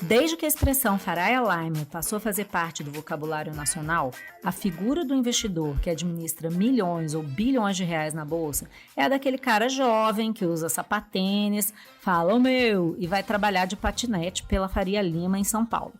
Desde que a expressão Faria Lima passou a fazer parte do vocabulário nacional, a figura do investidor que administra milhões ou bilhões de reais na bolsa é a daquele cara jovem que usa sapatênis, fala "Ô meu" e vai trabalhar de patinete pela Faria Lima em São Paulo.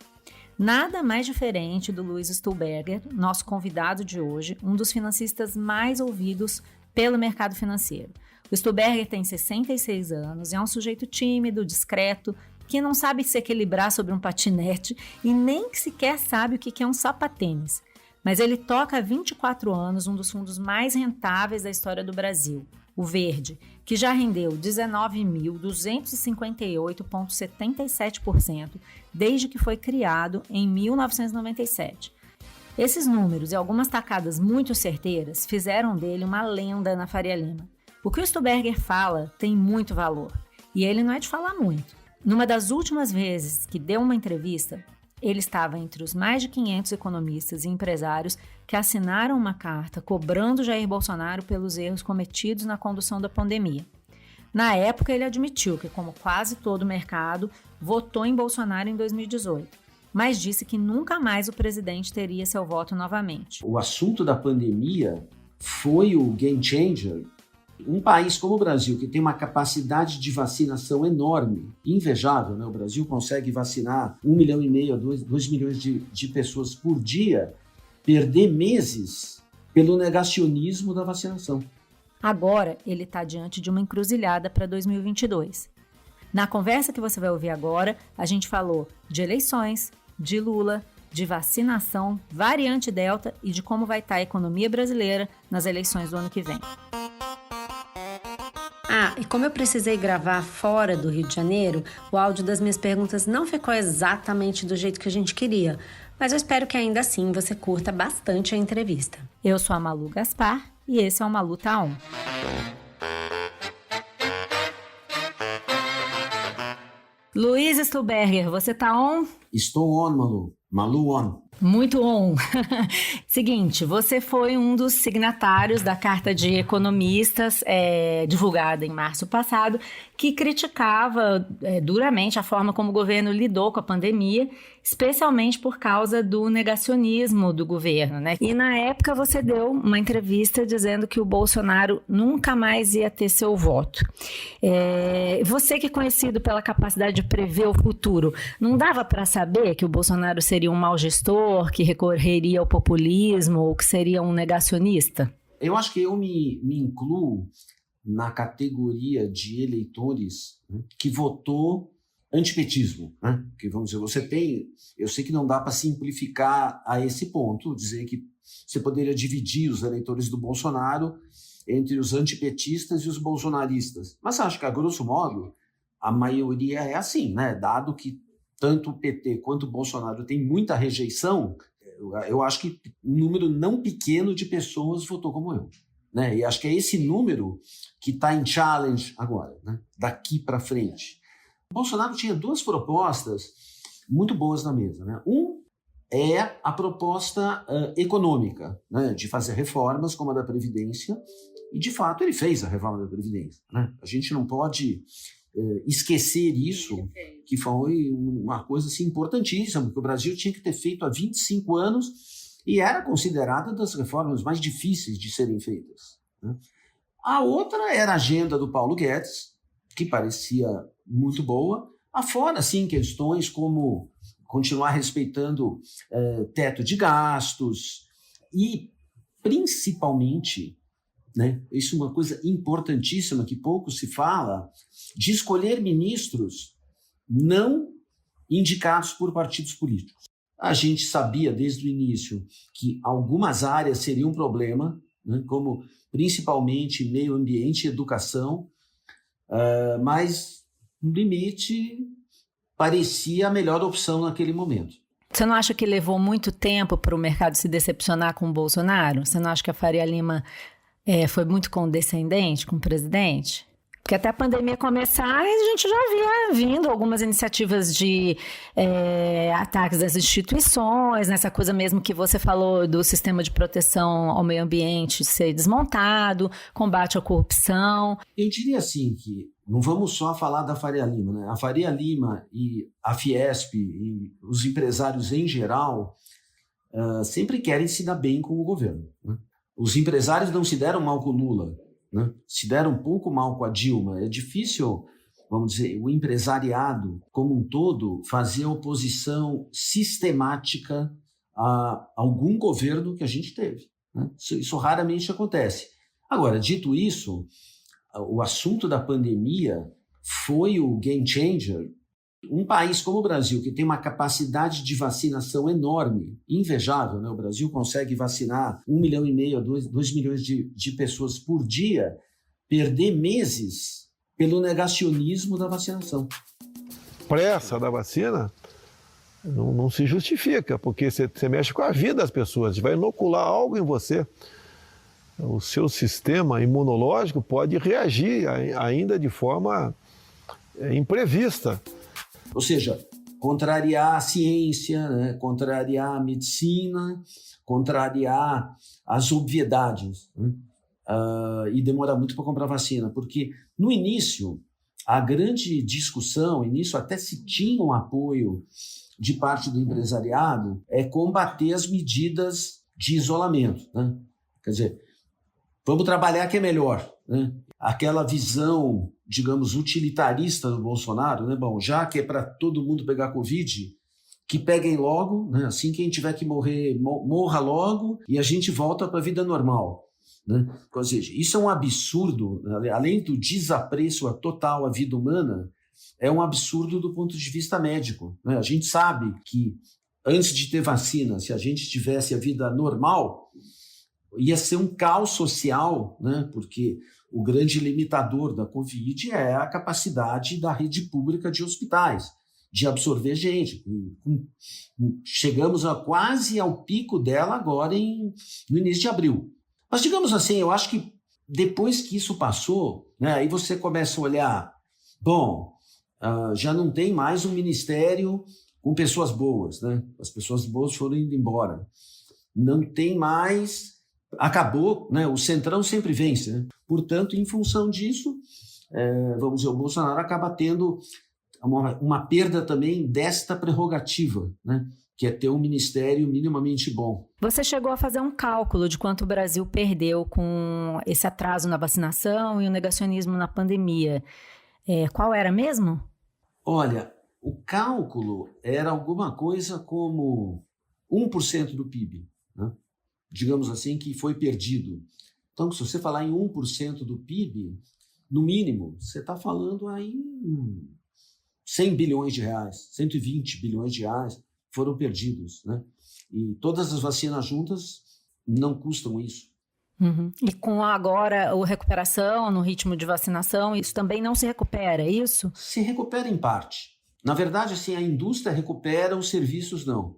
Nada mais diferente do Luiz Stuhlberger, nosso convidado de hoje, um dos financistas mais ouvidos pelo mercado financeiro. O Stuhlberger tem 66 anos, é um sujeito tímido, discreto, que não sabe se equilibrar sobre um patinete e nem sequer sabe o que é um sapatênis. Mas ele toca há 24 anos um dos fundos mais rentáveis da história do Brasil, o Verde, que já rendeu 19.258,77% desde que foi criado em 1997. Esses números e algumas tacadas muito certeiras fizeram dele uma lenda na Faria Lima. O que o Stuhlberger fala tem muito valor, e ele não é de falar muito. Numa das últimas vezes que deu uma entrevista, ele estava entre os mais de 500 economistas e empresários que assinaram uma carta cobrando Jair Bolsonaro pelos erros cometidos na condução da pandemia. Na época, ele admitiu que, como quase todo o mercado, votou em Bolsonaro em 2018, mas disse que nunca mais o presidente teria seu voto novamente. O assunto da pandemia foi o game changer. Um país como o Brasil, que tem uma capacidade de vacinação enorme, invejável, né? O Brasil consegue vacinar 1,5 milhão a 2 milhões de pessoas por dia, perder meses pelo negacionismo da vacinação. Agora, ele está diante de uma encruzilhada para 2022. Na conversa que você vai ouvir agora, a gente falou de eleições, de Lula, de vacinação, variante Delta e de como vai estar a economia brasileira nas eleições do ano que vem. E como eu precisei gravar fora do Rio de Janeiro, o áudio das minhas perguntas não ficou exatamente do jeito que a gente queria, mas eu espero que ainda assim você curta bastante a entrevista. Eu sou a Malu Gaspar e esse é o Malu Tá On. Luiz Stuhlberger, você tá on? Estou on, Malu. Malu on. Muito on. Seguinte, você foi um dos signatários da Carta de Economistas, divulgada em março passado, que criticava duramente a forma como o governo lidou com a pandemia, especialmente por causa do negacionismo do governo, né? E na época você deu uma entrevista dizendo que o Bolsonaro nunca mais ia ter seu voto. Você que é conhecido pela capacidade de prever o futuro, não dava para saber que o Bolsonaro seria um mau gestor, que recorreria ao populismo ou que seria um negacionista? Eu acho que eu me incluo na categoria de eleitores, né, que votou antipetismo, né? Que vamos dizer, eu sei que não dá para simplificar a esse ponto, dizer que você poderia dividir os eleitores do Bolsonaro entre os antipetistas e os bolsonaristas, mas acho que, a grosso modo, a maioria é assim, né? Dado que tanto o PT quanto o Bolsonaro tem muita rejeição, eu acho que um número não pequeno de pessoas votou como eu, né? E acho que é esse número que está em challenge agora, né? Daqui para frente. O Bolsonaro tinha duas propostas muito boas na mesa, né? Um é a proposta econômica, né? De fazer reformas como a da Previdência, e de fato ele fez a reforma da Previdência, né? A gente não pode esquecer isso, que foi uma coisa assim, importantíssima, que o Brasil tinha que ter feito há 25 anos e era considerada das reformas mais difíceis de serem feitas, né? A outra era a agenda do Paulo Guedes, que parecia muito boa, afora, sim, questões como continuar respeitando teto de gastos e, principalmente, né, isso é uma coisa importantíssima que pouco se fala, de escolher ministros não indicados por partidos políticos. A gente sabia desde o início que algumas áreas seriam um problema, né, como principalmente meio ambiente e educação, mas, no limite, parecia a melhor opção naquele momento. Você não acha que levou muito tempo para o mercado se decepcionar com o Bolsonaro? Você não acha que a Faria Lima foi muito condescendente com o presidente? Porque até a pandemia começar, a gente já via vindo algumas iniciativas de ataques às instituições, nessa coisa mesmo que você falou do sistema de proteção ao meio ambiente ser desmontado, combate à corrupção. Eu diria assim que não vamos só falar da Faria Lima, né? A Faria Lima e a Fiesp e os empresários em geral sempre querem se dar bem com o governo, né? Os empresários não se deram mal com o Lula, né? Se deram um pouco mal com a Dilma. É difícil, vamos dizer, o empresariado como um todo fazer oposição sistemática a algum governo que a gente teve, né? Isso raramente acontece. Agora, dito isso, o assunto da pandemia foi o game changer. Um país como o Brasil, que tem uma capacidade de vacinação enorme, invejável, né? O Brasil consegue vacinar 1,5 milhão a 2 milhões de pessoas por dia, perder meses pelo negacionismo da vacinação. Pressa da vacina não se justifica, porque você mexe com a vida das pessoas, vai inocular algo em você. O seu sistema imunológico pode reagir ainda de forma imprevista. Ou seja, contrariar a ciência, né? Contrariar a medicina, contrariar as obviedades, né? E demorar muito para comprar vacina, porque no início, a grande discussão, início até se tinha um apoio de parte do empresariado, é combater as medidas de isolamento, né? Quer dizer, vamos trabalhar que é melhor, né? Aquela visão, digamos, utilitarista do Bolsonaro, né? Bom, já que é para todo mundo pegar Covid, que peguem logo, né? Assim, quem tiver que morrer, morra logo e a gente volta para a vida normal, né? Ou seja, isso é um absurdo, né? Além do desapreço total à vida humana, é um absurdo do ponto de vista médico, né? A gente sabe que antes de ter vacina, se a gente tivesse a vida normal, ia ser um caos social, né? Porque o grande limitador da Covid é a capacidade da rede pública de hospitais de absorver gente. Chegamos quase ao pico dela agora no início de abril. Mas, digamos assim, eu acho que depois que isso passou, né, aí você começa a olhar, bom, já não tem mais um ministério com pessoas boas, né? As pessoas boas foram indo embora. Não tem mais... Acabou, né? O Centrão sempre vence, né? Portanto, em função disso, vamos dizer, o Bolsonaro acaba tendo uma perda também desta prerrogativa, né? Que é ter um ministério minimamente bom. Você chegou a fazer um cálculo de quanto o Brasil perdeu com esse atraso na vacinação e o negacionismo na pandemia. Qual era mesmo? Olha, o cálculo era alguma coisa como 1% do PIB, né? Digamos assim, que foi perdido. Então, se você falar em 1% do PIB, no mínimo, você está falando aí em 100 bilhões de reais, 120 bilhões de reais foram perdidos, né? E todas as vacinas juntas não custam isso. Uhum. E com agora a recuperação no ritmo de vacinação, isso também não se recupera, é isso? Se recupera em parte. Na verdade, assim, a indústria recupera, os serviços não.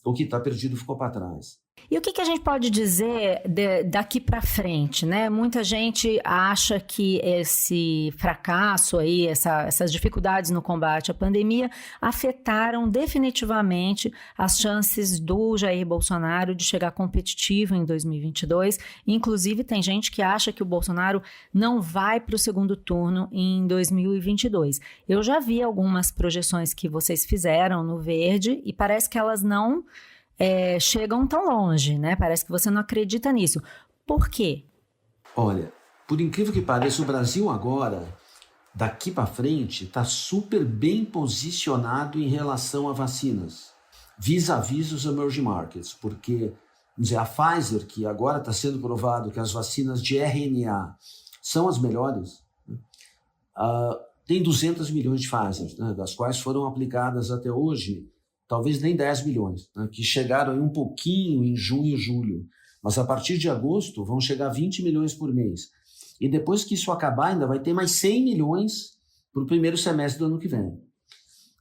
O que está perdido ficou para trás. E o que a gente pode dizer daqui para frente, né? Muita gente acha que esse fracasso aí, essas dificuldades no combate à pandemia afetaram definitivamente as chances do Jair Bolsonaro de chegar competitivo em 2022. Inclusive, tem gente que acha que o Bolsonaro não vai para o segundo turno em 2022. Eu já vi algumas projeções que vocês fizeram no Verde e parece que elas não... chegam tão longe, né? Parece que você não acredita nisso. Por quê? Olha, por incrível que pareça, o Brasil agora, daqui para frente, está super bem posicionado em relação a vacinas, vis-à-vis os emerging markets, porque, vamos dizer, a Pfizer, que agora está sendo provado que as vacinas de RNA são as melhores, né? Tem 200 milhões de Pfizer, né? Das quais foram aplicadas até hoje talvez nem 10 milhões, né, que chegaram aí um pouquinho em junho e julho, mas a partir de agosto vão chegar a 20 milhões por mês. E depois que isso acabar, ainda vai ter mais 100 milhões para o primeiro semestre do ano que vem.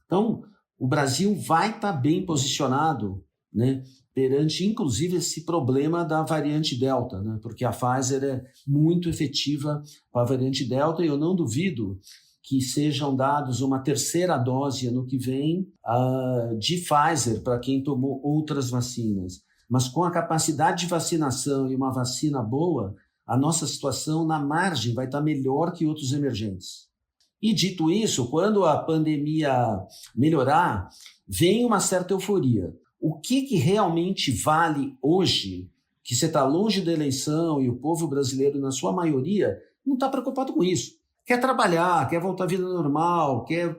Então, o Brasil vai estar bem posicionado, né, perante, inclusive, esse problema da variante Delta, né, porque a Pfizer é muito efetiva para a variante Delta e eu não duvido que sejam dados uma terceira dose ano que vem de Pfizer para quem tomou outras vacinas. Mas com a capacidade de vacinação e uma vacina boa, a nossa situação na margem vai estar melhor que outros emergentes. E dito isso, quando a pandemia melhorar, vem uma certa euforia. O que realmente vale hoje, que você está longe da eleição e o povo brasileiro, na sua maioria, não está preocupado com isso. Quer trabalhar, quer voltar à vida normal, quer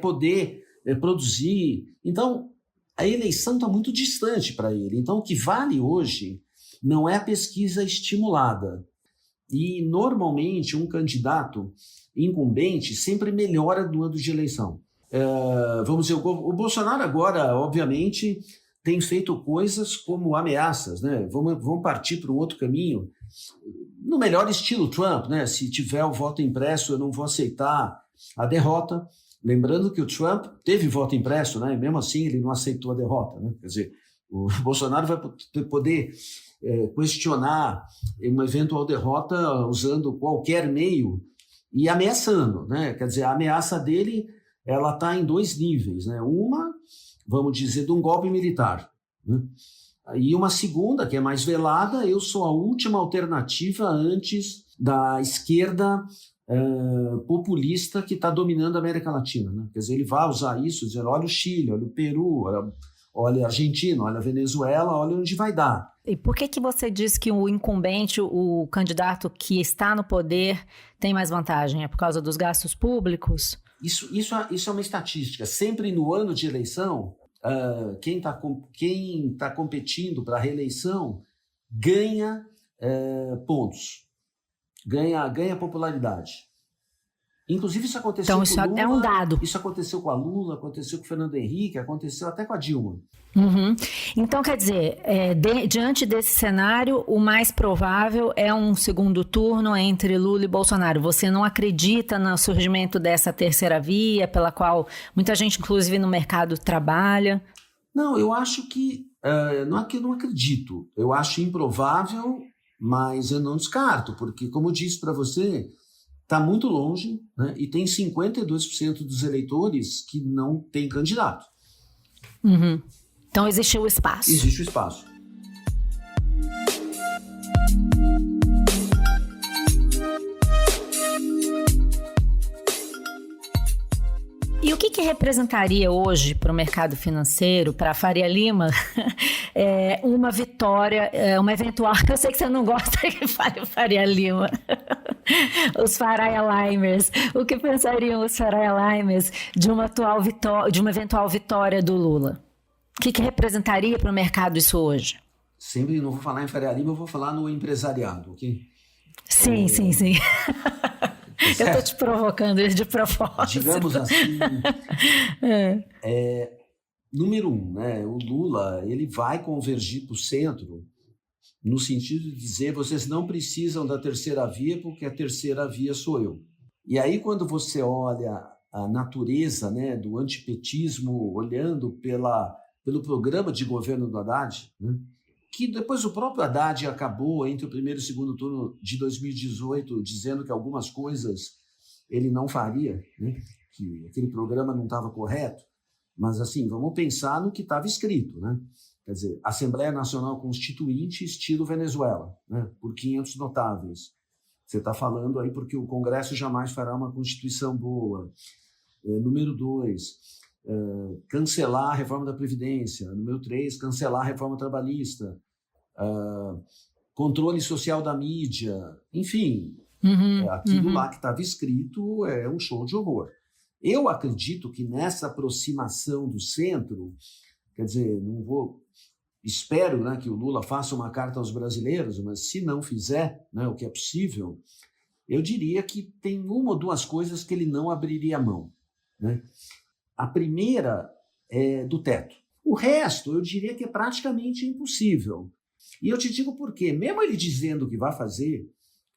poder produzir. Então, a eleição está muito distante para ele. Então, o que vale hoje não é a pesquisa estimulada. E, normalmente, um candidato incumbente sempre melhora no ano de eleição. Vamos dizer, o Bolsonaro agora, obviamente, tem feito coisas como ameaças, né? Vamos partir para um outro caminho, no melhor estilo Trump, né? Se tiver o voto impresso, eu não vou aceitar a derrota. Lembrando que o Trump teve voto impresso, né? E mesmo assim ele não aceitou a derrota, né? Quer dizer, o Bolsonaro vai poder questionar uma eventual derrota usando qualquer meio e ameaçando, né? Quer dizer, a ameaça dele, ela está em 2 níveis, né? Uma, vamos dizer, de um golpe militar, né? E uma segunda, que é mais velada, eu sou a última alternativa antes da esquerda populista que está dominando a América Latina, né? Quer dizer, ele vai usar isso, dizer, olha o Chile, olha o Peru, olha a Argentina, olha a Venezuela, olha onde vai dar. E por que você diz que o incumbente, o candidato que está no poder, tem mais vantagem? É por causa dos gastos públicos? Isso é uma estatística. Sempre no ano de eleição, quem tá competindo para a reeleição ganha pontos, ganha popularidade. Inclusive isso aconteceu com o Lula. Então isso é um dado. Isso aconteceu com a Lula, aconteceu com o Fernando Henrique, aconteceu até com a Dilma. Uhum. Então, quer dizer, diante desse cenário, o mais provável é um segundo turno entre Lula e Bolsonaro. Você não acredita no surgimento dessa terceira via, pela qual muita gente, inclusive no mercado, trabalha? Não, eu acho que... não é que eu não acredito. Eu acho improvável, mas eu não descarto, porque, como eu disse para você, está muito longe, né? E tem 52% dos eleitores que não tem candidato. Uhum. Então existe o espaço. Existe o espaço. E o que representaria hoje para o mercado financeiro, para a Faria Lima, uma vitória, uma eventual... Eu sei que você não gosta que fale Faria Lima. Os Faria Limers. O que pensariam os Faria Limers de uma eventual vitória do Lula? O que representaria para o mercado isso hoje? Sempre não vou falar em Faria Lima, eu vou falar no empresariado, ok? Sim. Eu estou te provocando de propósito. Digamos assim, número 1, né? O Lula ele vai convergir para o centro no sentido de dizer vocês não precisam da terceira via porque a terceira via sou eu. E aí quando você olha a natureza, né, do antipetismo, olhando pelo programa de governo do Haddad, né, que depois o próprio Haddad acabou entre o primeiro e o segundo turno de 2018 dizendo que algumas coisas ele não faria, né, que aquele programa não estava correto, mas assim, vamos pensar no que estava escrito, né? Quer dizer, Assembleia Nacional Constituinte estilo Venezuela, né, por 500 notáveis. Você está falando aí porque o Congresso jamais fará uma Constituição boa. Número 2, cancelar a reforma da Previdência. Número 3, cancelar a reforma trabalhista. Controle social da mídia. Enfim, aquilo lá que estava escrito é um show de horror. Eu acredito que nessa aproximação do centro, quer dizer, espero, né, que o Lula faça uma carta aos brasileiros, mas se não fizer, né, o que é possível, eu diria que tem uma ou duas coisas que ele não abriria mão, né? A primeira é do teto. O resto, eu diria que é praticamente impossível. E eu te digo por quê. Mesmo ele dizendo que vai fazer,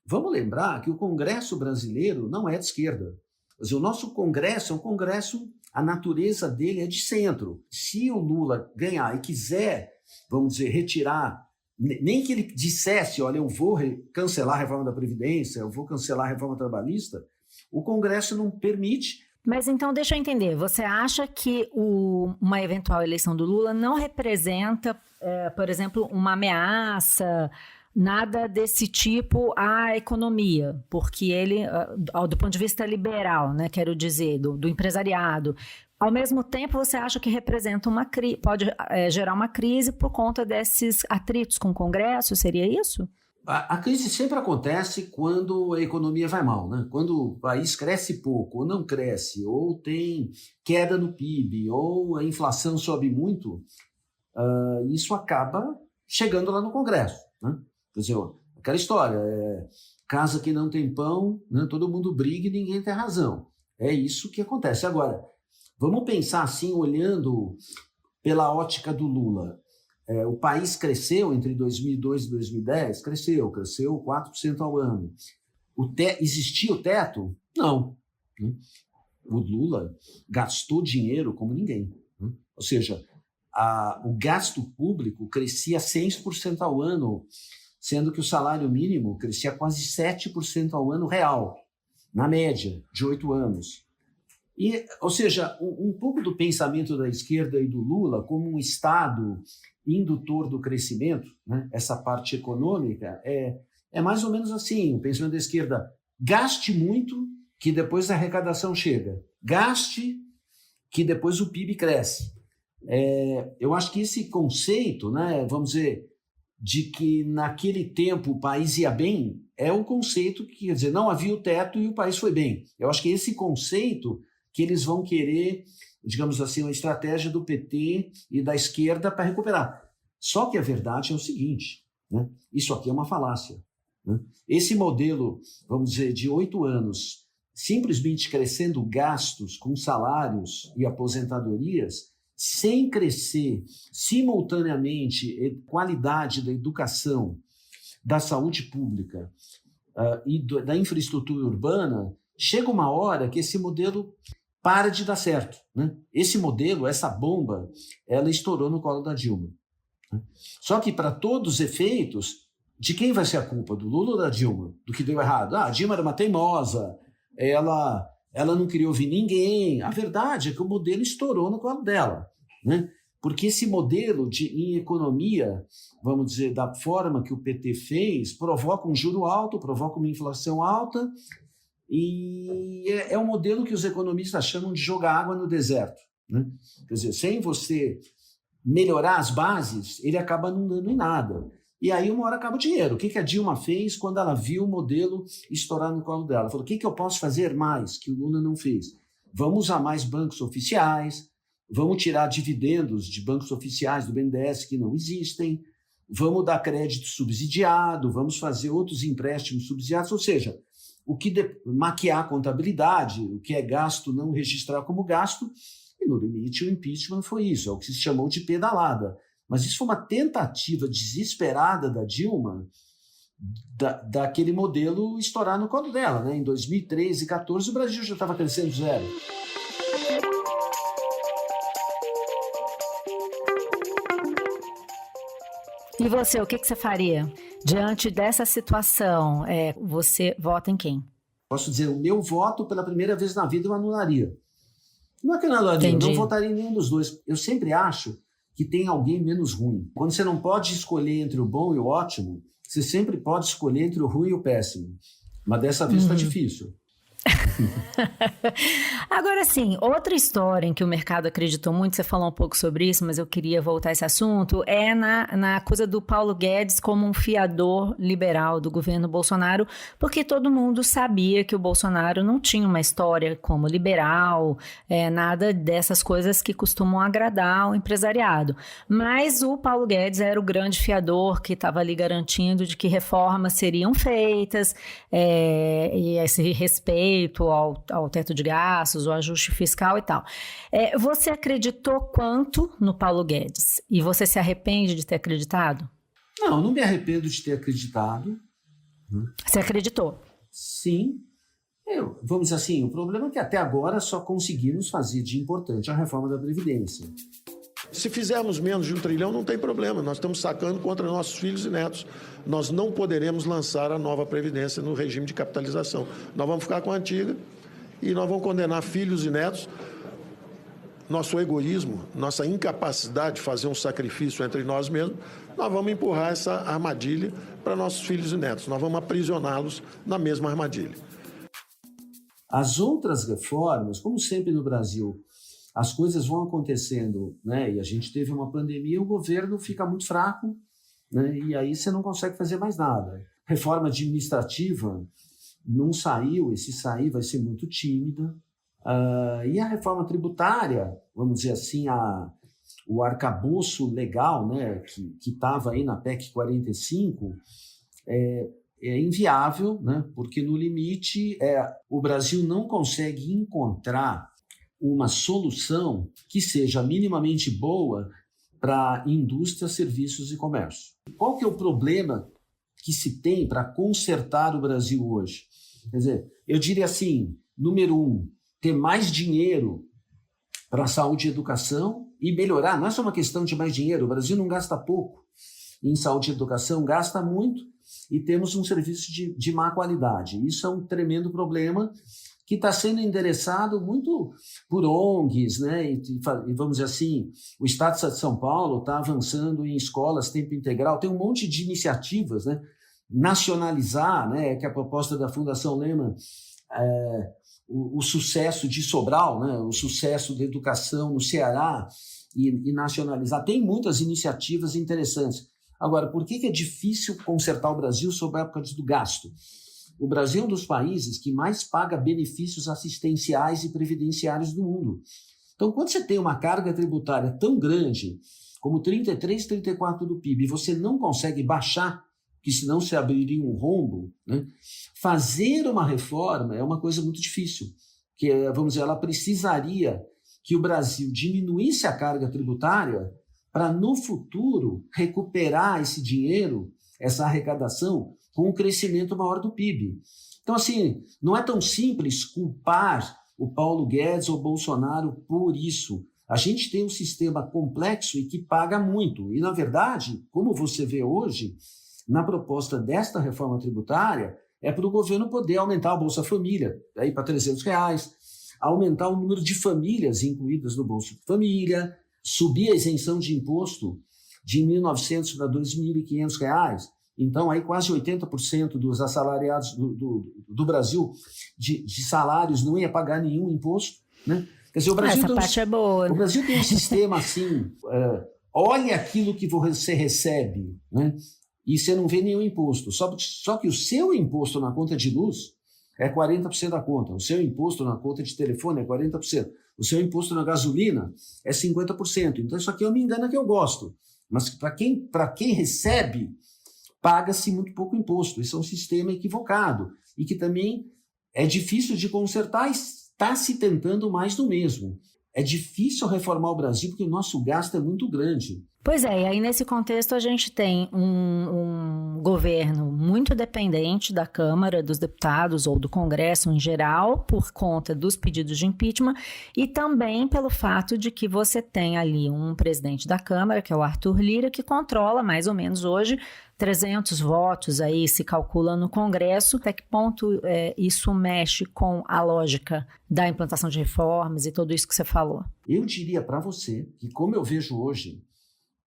vamos lembrar que o Congresso brasileiro não é de esquerda. Quer dizer, o nosso Congresso é um Congresso, a natureza dele é de centro. Se o Lula ganhar e quiser, vamos dizer, retirar, nem que ele dissesse, olha, eu vou cancelar a reforma da Previdência, eu vou cancelar a reforma trabalhista, o Congresso não permite. Mas então, deixa eu entender, você acha que uma eventual eleição do Lula não representa, por exemplo, uma ameaça nada desse tipo à economia, porque ele, do ponto de vista liberal, né, quero dizer, do empresariado, ao mesmo tempo você acha que representa pode gerar uma crise por conta desses atritos com o Congresso, seria isso? A crise sempre acontece quando a economia vai mal, né? Quando o país cresce pouco, ou não cresce, ou tem queda no PIB, ou a inflação sobe muito, isso acaba chegando lá no Congresso, né? Quer dizer, aquela história, casa que não tem pão, né? Todo mundo briga e ninguém tem razão. É isso que acontece. Agora, vamos pensar assim, olhando pela ótica do Lula. O país cresceu entre 2002 e 2010? Cresceu 4% ao ano. Existia o teto? Não. O Lula gastou dinheiro como ninguém. Ou seja, o gasto público crescia 6% ao ano, sendo que o salário mínimo crescia quase 7% ao ano real, na média, de 8 anos. Ou seja, um pouco do pensamento da esquerda e do Lula como um Estado indutor do crescimento, né? Essa parte econômica é mais ou menos assim, o pensamento da esquerda: gaste muito, que depois a arrecadação chega. Gaste, que depois o PIB cresce. Eu acho que esse conceito, né, vamos dizer, de que naquele tempo o país ia bem, é um conceito que, quer dizer, não havia o teto e o país foi bem. Eu acho que esse conceito que eles vão querer, digamos assim, uma estratégia do PT e da esquerda para recuperar. Só que a verdade é o seguinte, né? Isso aqui é uma falácia, né? Esse modelo, vamos dizer, de 8 anos, simplesmente crescendo gastos com salários e aposentadorias, sem crescer simultaneamente a qualidade da educação, da saúde pública e da infraestrutura urbana, chega uma hora que esse modelo para de dar certo, né? Esse modelo, essa bomba, ela estourou no colo da Dilma. Só que, para todos os efeitos, de quem vai ser a culpa? Do Lula ou da Dilma? Do que deu errado? A Dilma era uma teimosa, ela não queria ouvir ninguém. A verdade é que o modelo estourou no colo dela, né? Porque esse modelo em economia, vamos dizer, da forma que o PT fez, provoca um juro alto, provoca uma inflação alta, e é um modelo que os economistas chamam de jogar água no deserto, né? Quer dizer, sem você melhorar as bases, ele acaba não dando em nada. E aí uma hora acaba o dinheiro. O que a Dilma fez quando ela viu o modelo estourar no colo dela? Ela falou: o que eu posso fazer mais que o Lula não fez? Vamos usar mais bancos oficiais, vamos tirar dividendos de bancos oficiais do BNDES que não existem, vamos dar crédito subsidiado, vamos fazer outros empréstimos subsidiados, ou seja, maquiar a contabilidade, o que é gasto não registrar como gasto, e no limite o impeachment foi isso, é o que se chamou de pedalada. Mas isso foi uma tentativa desesperada da Dilma daquele modelo estourar no colo dela, né? Em 2013 e 2014 o Brasil já estava crescendo zero. E você, o que você faria diante dessa situação? Você vota em quem? Posso dizer, o meu voto pela primeira vez na vida eu anularia. Não é que eu anularia, eu não votaria em nenhum dos dois. Eu sempre acho que tem alguém menos ruim. Quando você não pode escolher entre o bom e o ótimo, você sempre pode escolher entre o ruim e o péssimo. Mas dessa vez está difícil. Agora sim, outra história em que o mercado acreditou muito, você falou um pouco sobre isso, mas eu queria voltar a esse assunto, é na coisa do Paulo Guedes como um fiador liberal do governo Bolsonaro, porque todo mundo sabia que o Bolsonaro não tinha uma história como liberal, nada dessas coisas que costumam agradar o empresariado. Mas o Paulo Guedes era o grande fiador que estava ali garantindo de que reformas seriam feitas, e esse respeito ao teto de gastos, o ajuste fiscal e tal. Você acreditou quanto no Paulo Guedes? E você se arrepende de ter acreditado? Não me arrependo de ter acreditado. Você acreditou? Sim. Vamos dizer assim, o problema é que até agora só conseguimos fazer de importante a reforma da Previdência. Se fizermos menos de 1 trilhão, não tem problema. Nós estamos sacando contra nossos filhos e netos. Nós não poderemos lançar a nova Previdência no regime de capitalização. Nós vamos ficar com a antiga e nós vamos condenar filhos e netos nosso egoísmo, nossa incapacidade de fazer um sacrifício entre nós mesmos, nós vamos empurrar essa armadilha para nossos filhos e netos. Nós vamos aprisioná-los na mesma armadilha. As outras reformas, como sempre no Brasil, as coisas vão acontecendo, né? E a gente teve uma pandemia, o governo fica muito fraco, né? E aí você não consegue fazer mais nada. Reforma administrativa não saiu, e se sair vai ser muito tímida. E a reforma tributária, vamos dizer assim, o arcabouço legal, né, que estava aí na PEC 45, é inviável, né, porque no limite o Brasil não consegue encontrar uma solução que seja minimamente boa para indústria, serviços e comércio. Qual que é o problema que se tem para consertar o Brasil hoje? Quer dizer, eu diria assim, número 1, ter mais dinheiro para saúde e educação e melhorar. Não é só uma questão de mais dinheiro, o Brasil não gasta pouco em saúde e educação, gasta muito e temos um serviço de má qualidade. Isso é um tremendo problema que está sendo endereçado muito por ONGs, né? E vamos dizer assim, o Estado de São Paulo está avançando em escolas tempo integral, tem um monte de iniciativas, né? Nacionalizar, né? Que é a proposta da Fundação Lehman, o sucesso de Sobral, né? O sucesso da educação no Ceará e nacionalizar. Tem muitas iniciativas interessantes. Agora, por que é difícil consertar o Brasil sob a época do gasto? O Brasil é um dos países que mais paga benefícios assistenciais e previdenciários do mundo. Então, quando você tem uma carga tributária tão grande, como 33, 34% do PIB, e você não consegue baixar, porque senão você abriria um rombo, né? Fazer uma reforma é uma coisa muito difícil, que, vamos dizer, ela precisaria que o Brasil diminuísse a carga tributária para, no futuro, recuperar esse dinheiro, essa arrecadação, com um crescimento maior do PIB. Então, assim, não é tão simples culpar o Paulo Guedes ou o Bolsonaro por isso. A gente tem um sistema complexo e que paga muito. E, na verdade, como você vê hoje, na proposta desta reforma tributária, é para o governo poder aumentar a Bolsa Família, aí para R$300, aumentar o número de famílias incluídas no Bolsa Família, subir a isenção de imposto de R$1.900 para R$2.500, então aí quase 80% dos assalariados do Brasil de salários não ia pagar nenhum imposto, né? Quer dizer, o Brasil essa parte é boa. O Brasil tem um sistema assim, olha aquilo que você recebe, né? E você não vê nenhum imposto, só que o seu imposto na conta de luz é 40% da conta, o seu imposto na conta de telefone é 40%, o seu imposto na gasolina é 50%. Então isso aqui é uma engana que eu gosto, mas para quem recebe, paga-se muito pouco imposto. Isso é um sistema equivocado e que também é difícil de consertar e está se tentando mais do mesmo. É difícil reformar o Brasil porque o nosso gasto é muito grande. Pois é, e aí nesse contexto a gente tem um governo muito dependente da Câmara, dos deputados ou do Congresso em geral, por conta dos pedidos de impeachment, e também pelo fato de que você tem ali um presidente da Câmara, que é o Arthur Lira, que controla mais ou menos hoje 300 votos, aí se calcula no Congresso. Até que ponto isso mexe com a lógica da implantação de reformas e tudo isso que você falou? Eu diria para você que, como eu vejo hoje,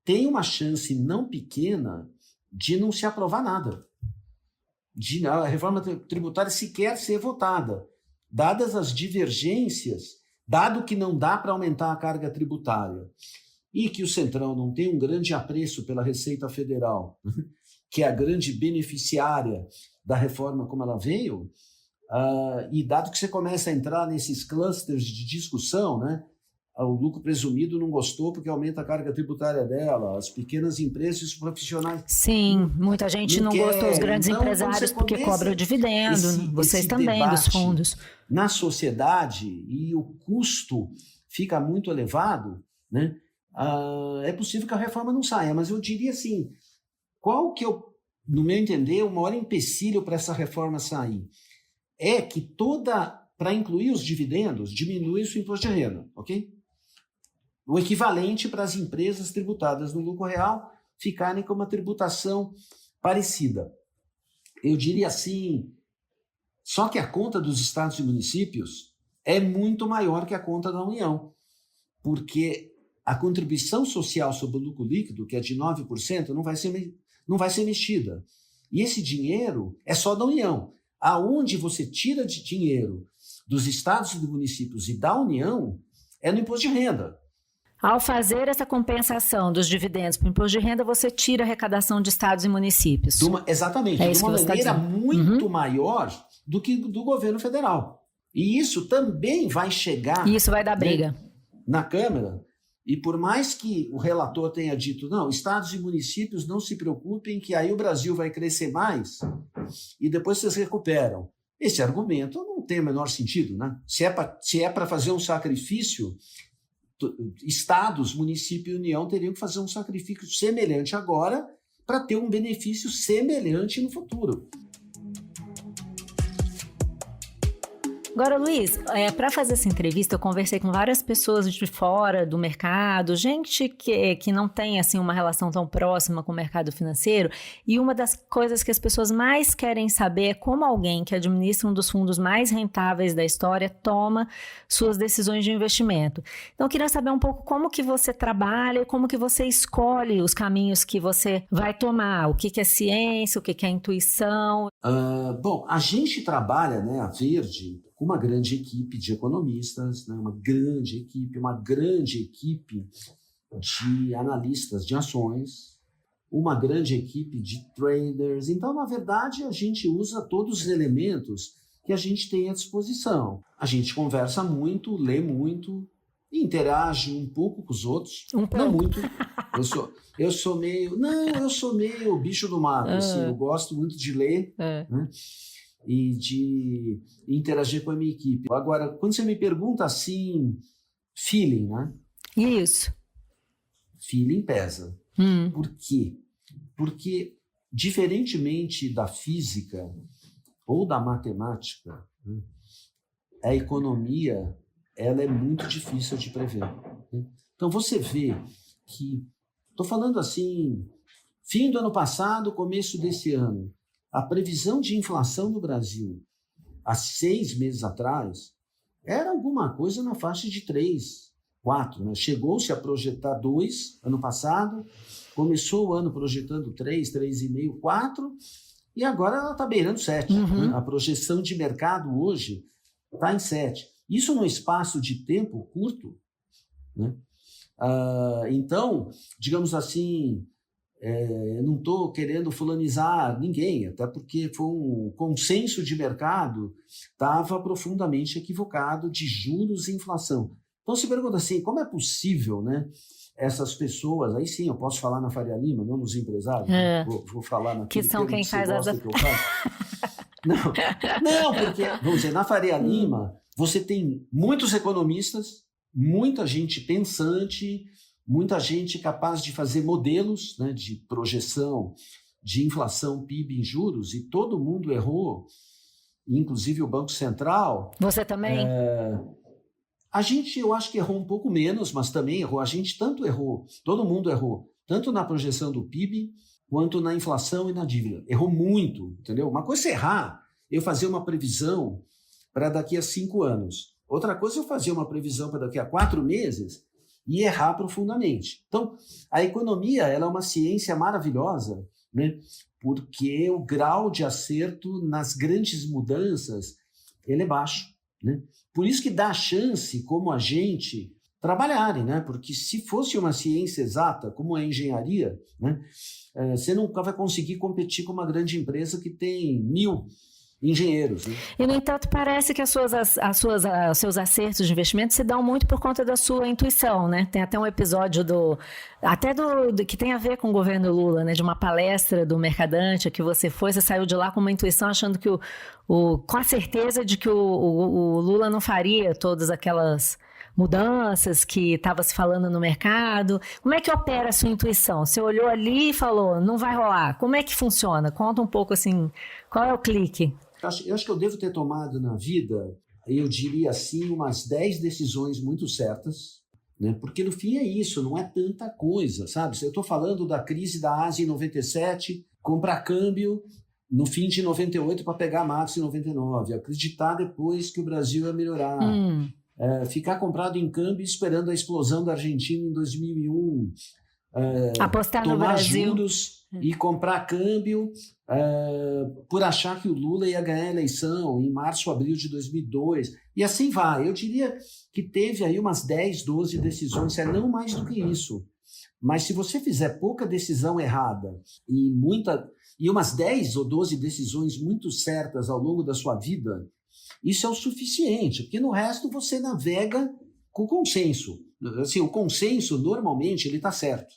tem uma chance não pequena de não se aprovar nada, de a reforma tributária sequer ser votada, dadas as divergências, dado que não dá para aumentar a carga tributária e que o Centrão não tem um grande apreço pela Receita Federal, que é a grande beneficiária da reforma como ela veio, e dado que você começa a entrar nesses clusters de discussão, né? O lucro presumido não gostou porque aumenta a carga tributária dela, as pequenas empresas e os profissionais. Sim, muita gente não gostou, os grandes empresários porque cobram dividendo, vocês também, dos fundos. Na sociedade, e o custo fica muito elevado, né? É possível que a reforma não saia, mas eu diria assim, qual que no meu entender, o maior empecilho para essa reforma sair? É que para incluir os dividendos, diminui o imposto de renda, ok? O equivalente para as empresas tributadas no lucro real ficarem com uma tributação parecida. Eu diria assim, só que a conta dos estados e municípios é muito maior que a conta da União. porque a contribuição social sobre o lucro líquido, que é de 9%, não vai ser mexida. E esse dinheiro é só da União. Aonde você tira de dinheiro dos estados e dos municípios e da União é no imposto de renda. Ao fazer essa compensação dos dividendos para o imposto de renda, você tira a arrecadação de estados e municípios. Exatamente, de uma maneira muito maior do que do governo federal. E isso também vai chegar... E isso vai dar briga. Na Câmara. E por mais que o relator tenha dito, não, estados e municípios não se preocupem que aí o Brasil vai crescer mais e depois vocês recuperam. Esse argumento não tem o menor sentido, né? Se é para fazer um sacrifício... Estados, município e União teriam que fazer um sacrifício semelhante agora para ter um benefício semelhante no futuro. Agora, Luiz, para fazer essa entrevista, eu conversei com várias pessoas de fora do mercado, gente que não tem assim, uma relação tão próxima com o mercado financeiro, e uma das coisas que as pessoas mais querem saber é como alguém que administra um dos fundos mais rentáveis da história toma suas decisões de investimento. Então, eu queria saber um pouco como que você trabalha e como que você escolhe os caminhos que você vai tomar, o que é ciência, o que é intuição. Bom, a gente trabalha, né, a Verde, com uma grande equipe de economistas, né, uma grande equipe de analistas de ações, uma grande equipe de traders. Então, na verdade, a gente usa todos os elementos que a gente tem à disposição. A gente conversa muito, lê muito, interage um pouco com os outros. Não muito. Eu sou meio bicho do mato. Assim, eu gosto muito de ler, né? E de interagir com a minha equipe. Agora, quando você me pergunta assim, feeling, né? Isso. Feeling pesa. Por quê? Porque, diferentemente da física ou da matemática, né, a economia ela é muito difícil de prever. Né? Então, você vê que, estou falando assim, fim do ano passado, começo desse ano, a previsão de inflação no Brasil, há 6 meses atrás, era alguma coisa na faixa de 3, 4. Né? Chegou-se a projetar 2 ano passado, começou o ano projetando 3, 3,5, 4, e agora ela está beirando 7. Né? A projeção de mercado hoje está em 7. Isso num espaço de tempo curto. Né? Então, digamos assim... não estou querendo fulanizar ninguém, até porque foi um consenso de mercado, estava profundamente equivocado de juros e inflação. Então se pergunta assim, como é possível, né, essas pessoas, aí sim eu posso falar na Faria Lima, não nos empresários, vou falar naquele que são quem faz as... que eu faço. Não, porque, vamos dizer, na Faria Lima você tem muitos economistas, muita gente pensante, muita gente capaz de fazer modelos, né, de projeção de inflação, PIB em juros, e todo mundo errou, inclusive o Banco Central. Você também? A gente, eu acho que errou um pouco menos, mas também errou. A gente tanto errou, todo mundo errou, tanto na projeção do PIB, quanto na inflação e na dívida. Errou muito, entendeu? Uma coisa é errar, eu fazer uma previsão para daqui a 5 anos. Outra coisa é eu fazer uma previsão para daqui a 4 meses, e errar profundamente. Então, a economia ela é uma ciência maravilhosa, né? Porque o grau de acerto nas grandes mudanças ele é baixo. Né? Por isso que dá chance, como a gente, trabalharem, né? Porque se fosse uma ciência exata, como a engenharia, né? Você nunca vai conseguir competir com uma grande empresa que tem 1000 engenheiros. Né? E, no entanto, parece que os seus acertos de investimento se dão muito por conta da sua intuição, né? Tem até um episódio que tem a ver com o governo Lula, né? De uma palestra do Mercadante que você saiu de lá com uma intuição achando que com a certeza de que o Lula não faria todas aquelas mudanças que estava se falando no mercado. Como é que opera a sua intuição? Você olhou ali e falou, não vai rolar. Como é que funciona? Conta um pouco assim, qual é o clique? Eu acho que eu devo ter tomado na vida, eu diria assim, umas 10 decisões muito certas, né? Porque no fim é isso, não é tanta coisa, sabe? Eu estou falando da crise da Ásia em 97, comprar câmbio no fim de 98 para pegar março em 99, acreditar depois que o Brasil ia melhorar. ficar comprado em câmbio esperando a explosão da Argentina em 2001, apostar no tomar Brasil. juros e comprar câmbio por achar que o Lula ia ganhar a eleição em março, abril de 2002, e assim vai. Eu diria que teve aí umas 10, 12 decisões, não mais do que isso. Mas se você fizer pouca decisão errada e umas 10 ou 12 decisões muito certas ao longo da sua vida, isso é o suficiente, porque no resto você navega com consenso. Assim, o consenso, normalmente, ele está certo.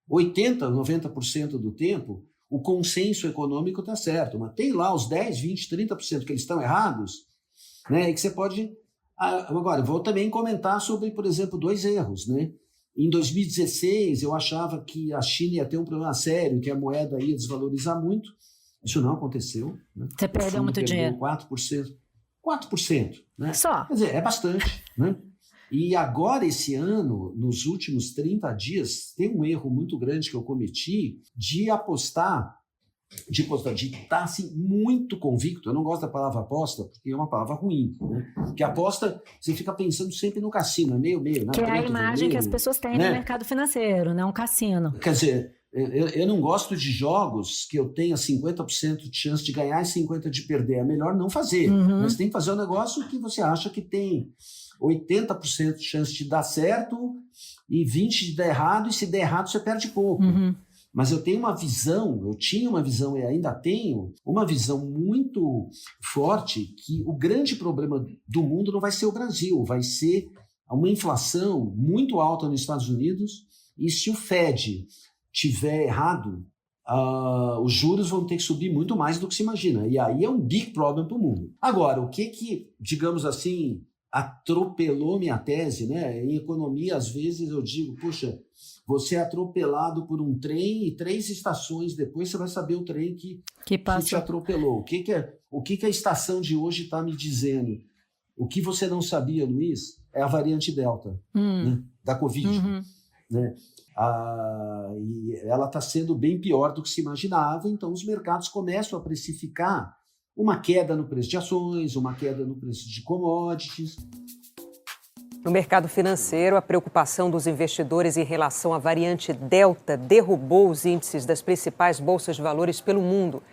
80%, 90% do tempo, o consenso econômico está certo, mas tem lá os 10, 20, 30% que eles estão errados, né, e que você pode... Agora, vou também comentar sobre, por exemplo, 2 erros, né? Em 2016, eu achava que a China ia ter um problema sério, que a moeda ia desvalorizar muito. Isso não aconteceu. Né? Você perdeu muito dinheiro. 4%. 4%. Né? Só. Quer dizer, é bastante. Né? E agora, esse ano, nos últimos 30 dias, tem um erro muito grande que eu cometi de apostar, de estar assim, muito convicto. Eu não gosto da palavra aposta, porque é uma palavra ruim. Né? Porque aposta, você fica pensando sempre no cassino, meio. Que é a imagem que as pessoas têm, né, no mercado financeiro, né? Um cassino. Quer dizer, eu não gosto de jogos que eu tenha 50% de chance de ganhar e 50% de perder. É melhor não fazer. Mas tem que fazer um negócio que você acha que tem 80% de chance de dar certo e 20% de dar errado, e se der errado você perde pouco. Mas eu tinha uma visão e ainda tenho uma visão muito forte que o grande problema do mundo não vai ser o Brasil, vai ser uma inflação muito alta nos Estados Unidos, e se o Fed tiver errado, os juros vão ter que subir muito mais do que se imagina. E aí é um big problem para o mundo. Agora, o que, digamos assim, atropelou minha tese, né? Em economia, às vezes eu digo, puxa, você é atropelado por um trem e 3 estações depois você vai saber o trem que te atropelou. O que a estação de hoje está me dizendo? O que você não sabia, Luiz, é a variante Delta, né, da Covid. Né? E ela está sendo bem pior do que se imaginava, então os mercados começam a precificar uma queda no preço de ações, uma queda no preço de commodities. No mercado financeiro, a preocupação dos investidores em relação à variante Delta derrubou os índices das principais bolsas de valores pelo mundo.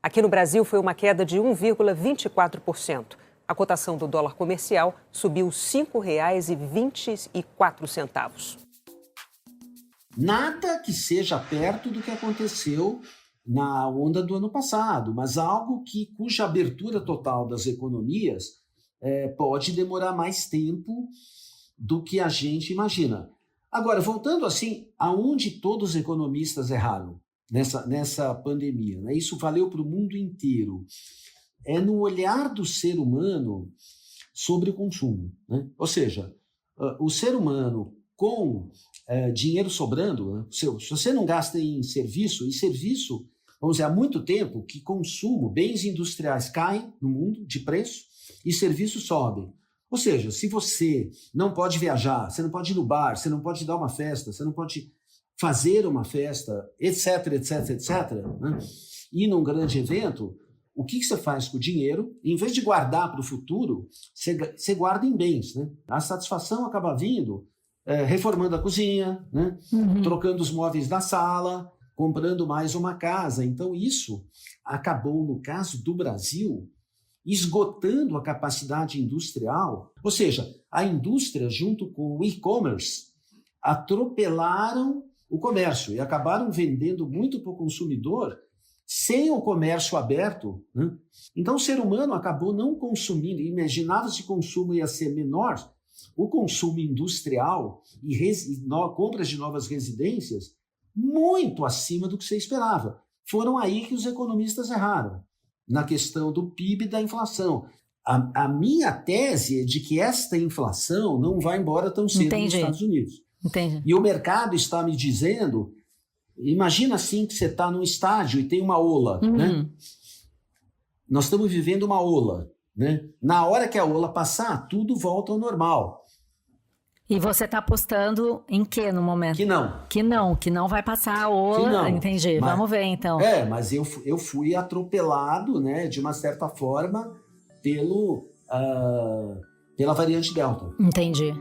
Aqui no Brasil foi uma queda de 1,24%. A cotação do dólar comercial subiu R$ 5,24. Nada que seja perto do que aconteceu na onda do ano passado, mas algo cuja abertura total das economias pode demorar mais tempo do que a gente imagina. Agora, voltando assim, aonde todos os economistas erraram nessa pandemia, né? Isso valeu para o mundo inteiro. É no olhar do ser humano sobre o consumo, né? Ou seja, o ser humano com dinheiro sobrando, né? Se você não gasta em serviço, vamos dizer, há muito tempo que consumo, bens industriais caem no mundo de preço e serviços sobem. Ou seja, se você não pode viajar, você não pode ir no bar, você não pode dar uma festa, você não pode fazer uma festa, etc, né? Ir num grande evento, o que você faz com o dinheiro? Em vez de guardar para o futuro, você guarda em bens, né? A satisfação acaba vindo reformando a cozinha, né? Trocando os móveis da sala, comprando mais uma casa. Então isso acabou, no caso do Brasil, esgotando a capacidade industrial, ou seja, a indústria junto com o e-commerce atropelaram o comércio e acabaram vendendo muito para o consumidor sem o comércio aberto, né? Então o ser humano acabou não consumindo, imaginava-se que o consumo ia ser menor, o consumo industrial e compras de novas residências muito acima do que você esperava. Foram aí que os economistas erraram, na questão do PIB e da inflação. A minha tese é de que esta inflação não vai embora tão cedo nos Estados Unidos. Entendi. E o mercado está me dizendo, imagina assim que você está num estádio e tem uma ola, né? Nós estamos vivendo uma ola, né? Na hora que a ola passar, tudo volta ao normal. E você está apostando em que no momento? Que não vai passar a ola. Entendi. Mas, vamos ver então. Mas eu fui pela variante Delta. Entendi.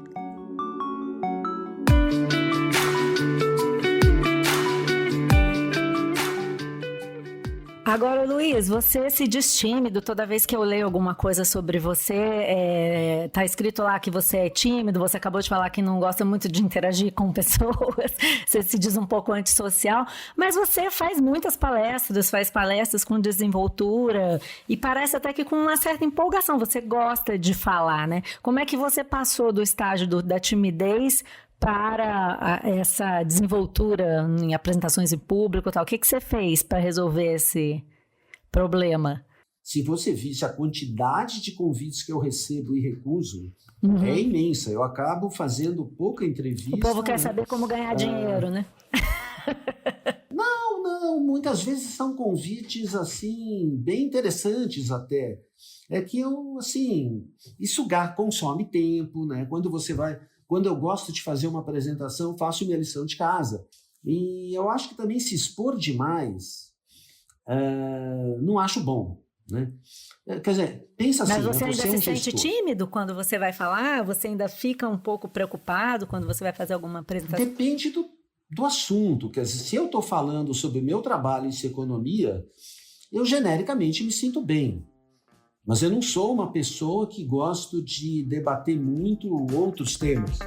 Agora, Luiz, você se diz tímido. Toda vez que eu leio alguma coisa sobre você, tá escrito lá que você é tímido, você acabou de falar que não gosta muito de interagir com pessoas, você se diz um pouco antissocial, mas você faz muitas palestras, faz palestras com desenvoltura e parece até que com uma certa empolgação, você gosta de falar, né? Como é que você passou do estágio da timidez para essa desenvoltura em apresentações em público e tal? O que você fez para resolver esse problema? Se você visse a quantidade de convites que eu recebo e recuso, é imensa. Eu acabo fazendo pouca entrevista. O povo quer saber como ganhar dinheiro, né? Não. Muitas vezes são convites, assim, bem interessantes até. É que isso consome tempo, né? Quando eu gosto de fazer uma apresentação, faço minha lição de casa. E eu acho que também se expor demais, não acho bom, né? Quer dizer, pensa assim... Mas você ainda se sente gestor. tímido quando você vai falar? Você ainda fica um pouco preocupado quando você vai fazer alguma apresentação? Depende do assunto. Quer dizer, se eu estou falando sobre o meu trabalho em economia, eu genericamente me sinto bem. Mas eu não sou uma pessoa que gosto de debater muito outros temas.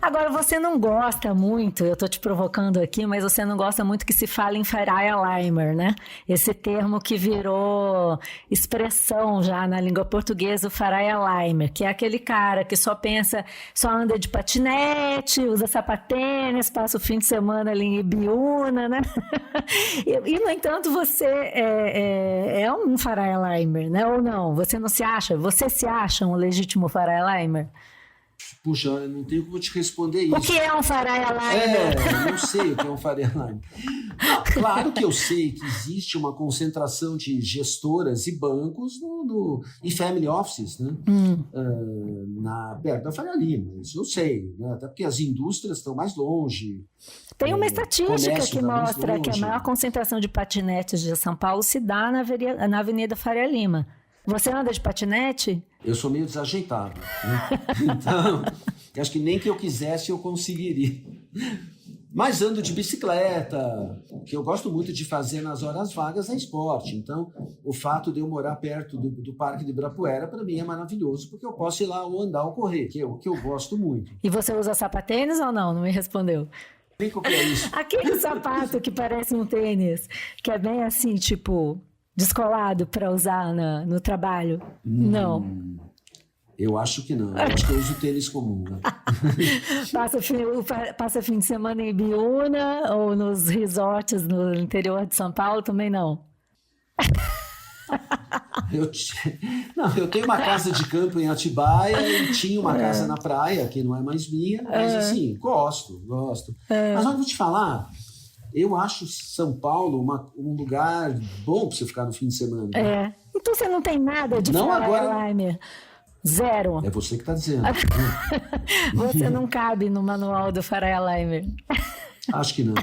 Agora, você não gosta muito, eu tô te provocando aqui, mas você não gosta muito que se fale em Faria Limer, né? Esse termo que virou expressão já na língua portuguesa, o Faria Limer, que é aquele cara que só anda de patinete, usa sapatênis, passa o fim de semana ali em Ibiúna, né? E, no entanto, você é um Faria Limer, né? Ou não? Você não se acha? Você se acha um legítimo Faria Limer? Puxa, eu não tenho como te responder isso. O que é um Faria Limer? Não sei o que é um Faria Limer. Não, claro que eu sei que existe uma concentração de gestoras e bancos e family offices, né? Perto da Faria Lima, isso eu sei, né? Até porque as indústrias estão mais longe. Tem uma estatística que mostra que a maior concentração de patinetes de São Paulo se dá na Avenida Faria Lima. Você anda de patinete? Eu sou meio desajeitado, né? Então, acho que nem que eu quisesse eu conseguiria. Mas ando de bicicleta, o que eu gosto muito de fazer nas horas vagas é esporte. Então, o fato de eu morar perto do Parque de Ibirapuera, para mim, é maravilhoso, porque eu posso ir lá ou andar ou correr, que é o que eu gosto muito. E você usa sapatênis ou não? Não me respondeu. O que é isso? Aquele sapato que parece um tênis, que é bem assim, tipo... descolado para usar no trabalho? Não. Eu acho que não. Eu acho que eu uso tênis comum. Né? Passa fim de semana em Ibiúna ou nos resorts no interior de São Paulo? Também não. Eu tenho uma casa de campo em Atibaia e tinha uma casa na praia, que não é mais minha, mas assim, gosto. Mas eu vou te falar... Eu acho São Paulo um lugar bom para você ficar no fim de semana. Então você não tem nada de Faria Limer? Zero. É você que está dizendo. Você não cabe no manual do Faria Limer. Acho que não.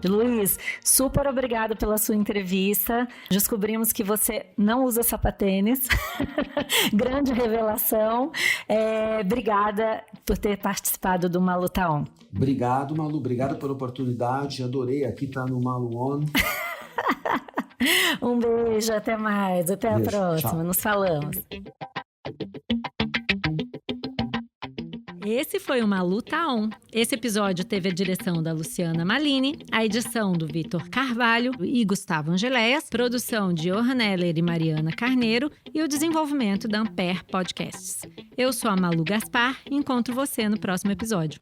Luiz, super obrigado pela sua entrevista. Descobrimos que você não usa sapatênis. Grande revelação. Obrigada por ter participado do Malu Tá On. Obrigado, Malu. Obrigado pela oportunidade. Adorei aqui estar no Malu On. Um beijo, até mais. Até a próxima. Tchau. Nos falamos. Esse foi o Malu Tá On. Esse episódio teve a direção da Luciana Malini, a edição do Vitor Carvalho e Gustavo Angeléas, produção de Orneller e Mariana Carneiro e o desenvolvimento da Ampere Podcasts. Eu sou a Malu Gaspar e encontro você no próximo episódio.